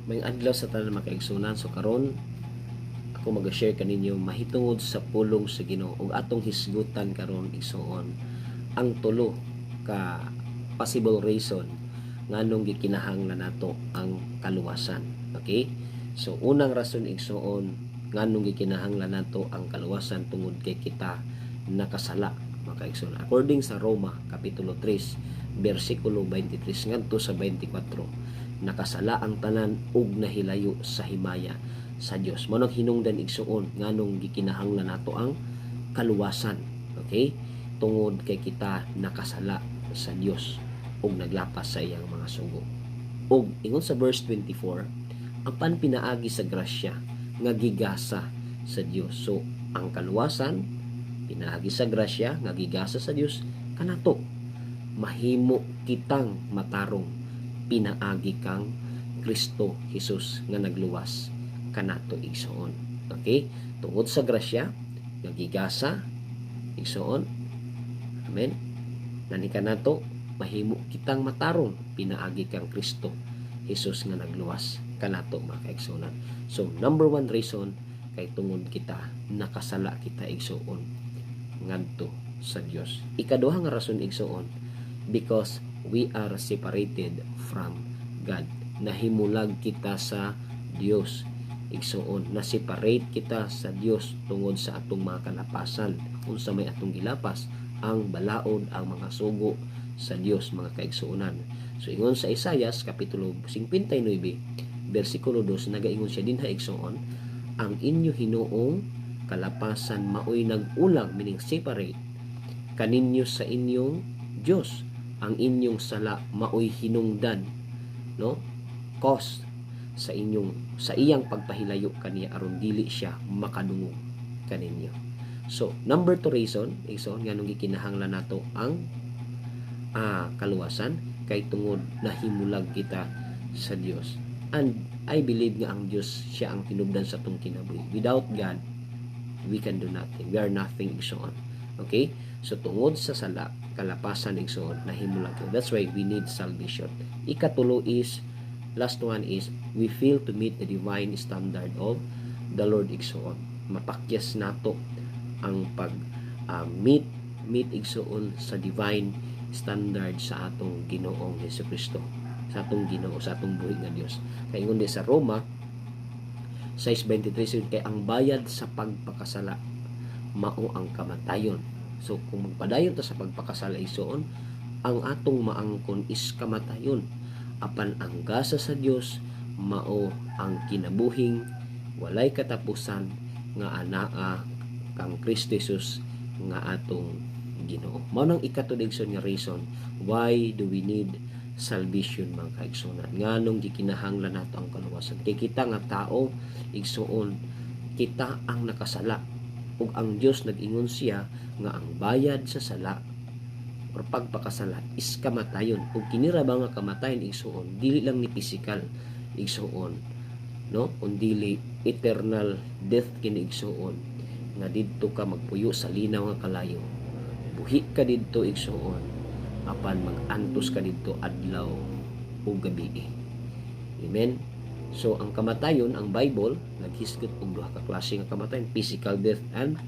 May adlaw sa tanan mga kaigsunan. So karon ako mag-share kaninyo mahitungod sa pulong sa Ginoo ug atong hisgutan karon igsuon ang tulo ka possible reason nganong gikinahanglan nato ang kaluwasan. Okay? So unang rason igsuon nganong gikinahanglan nato ang kaluwasan tungod kay kita nakasala mga kaigsunan. According sa Roma kapitulo 3 bersikulo 23 ngadto sa 24, nakasala ang tanan ug nahilayo sa himaya sa Dios. Manong hinungdan igsuon nganong gikinahanglan nato ang kaluwasan. Okay? Tungod kay kita nakasala sa Dios ug naglapas sa iyang mga sugo. Ug ingon sa verse 24, ang panpinaagi sa grasya nga gigasa sa Dios. So ang kaluwasan pinaagi sa grasya nga gigasa sa Dios kanato mahimo kitang matarong pinaagi kang Kristo Jesus nga nagluwas kanato igsuon. Okay? Tungod sa grasya nga gigasa igsuon. Amen. Nani kanato mahimo kitang matarong pinaagi kang Kristo Jesus nga nagluwas kanato mga kaigsunan. So number one reason kay tungod kita nakasala kita igsuon ngadto sa Dios. Ikaduha nga rason igsuon because we are separated from God. Nahimulag kita sa Dios igsuon, na separate kita sa Dios tungod sa atong mga kalapasan. Unsa may atong gilapas ang balaod, ang mga sugo sa Dios mga kaigsuonan. So ingon sa Isaias kapitulo 59 bersikulo 2 nagaingon siya dinha igsuon, ang inyo hinuong kalapasan maoy nag-ulang, meaning separate kaninyo sa inyong Dios. Ang inyong sala maoy hinungdan, no, cause sa iyang pagpahilayo kaniya aron dili siya makadungog kaninyo. So number 2 reason igsoon nganong gikinahanglan nato ang kaluwasan kay tungod nahimulag kita sa Dios. And I believe nga ang Dios siya ang tinubdan sa atong kinabuhi. Without God we can do nothing. We are nothing igsoon. Okay? So tungod sa sala kalapasan igsoon nahimulag. That's why we need salvation. Ikatulo is, last one is, we fail to meet the divine standard of the Lord igsoon. Mapakyas nato ang pag meet igsoon sa divine standard sa atong Ginoong Hesukristo, sa atong Ginoo, sa atong buhi nga Dios. Kay ingon sa Roma 6:23, kay ang bayad sa pagpakasala mao ang kamatayon. So kung magpadayon ta sa pagpakasala igsoon, ang atong maangkon is kamatayon. Apan ang gasa sa Dios mao ang kinabuhing walay katapusan nga anaa kang Kristo Jesus nga atong Ginoo. Mao nang ikatudigson nga reason why do we need salvation mga kaigsunan. Nganong gikinahanglan nato ang kaluwasan. Kay kita nga tao igsuon, kita ang nakasala ug ang Dios nag-ingon siya nga ang bayad sa sala or pagpakasala is kamatayon. Ug kini ra ba nga kamatayon igsuon, dili lang ni physical igsuon, no, kundi eternal death kini igsuon, nga didto ka magpuyo sa linaw nga kalayo, buhi ka didto igsuon, apan mag-antos ka didto adlaw ug gabi. Amen. So ang kamatayon, ang Bible naghisgot og duha ka klase nga kamatayon, physical death and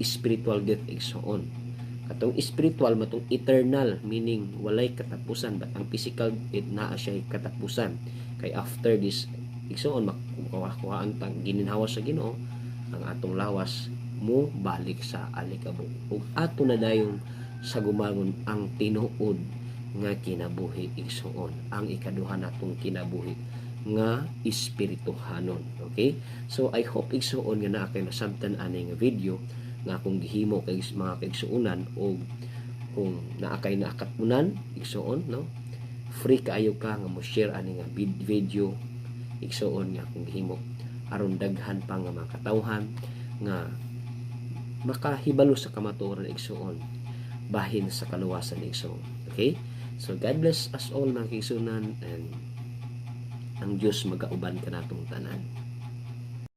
spiritual death igsuon. Katong spiritual matong eternal, meaning walay katapusan, but ang physical death naa siya katapusan. Kay after this igsuon makuhaan tang gininhawa sa Ginoo, ang atong lawas mo balik sa alikabok ug ato na dayon sa gumangon ang tinuod nga kinabuhi igsuon, ang ikaduha natong kinabuhi nga espirituhanon. Okay? So I hope igsuon nga naa kay nasabtan ani nga video nga akong gihimo kay mga kaigsuonan, o kung naa kay naakatmunan igsuon, no, free kaayo ka nga mo share ani nga video igsuon nga akong gihimo aron daghan pa nga mga katawhan nga makahibalo sa kamatuoran igsuon bahin sa kaluwasan igsuon. Okay? So God bless us all mga kaigsuonan, and ang Dios magauban kanatong tanan.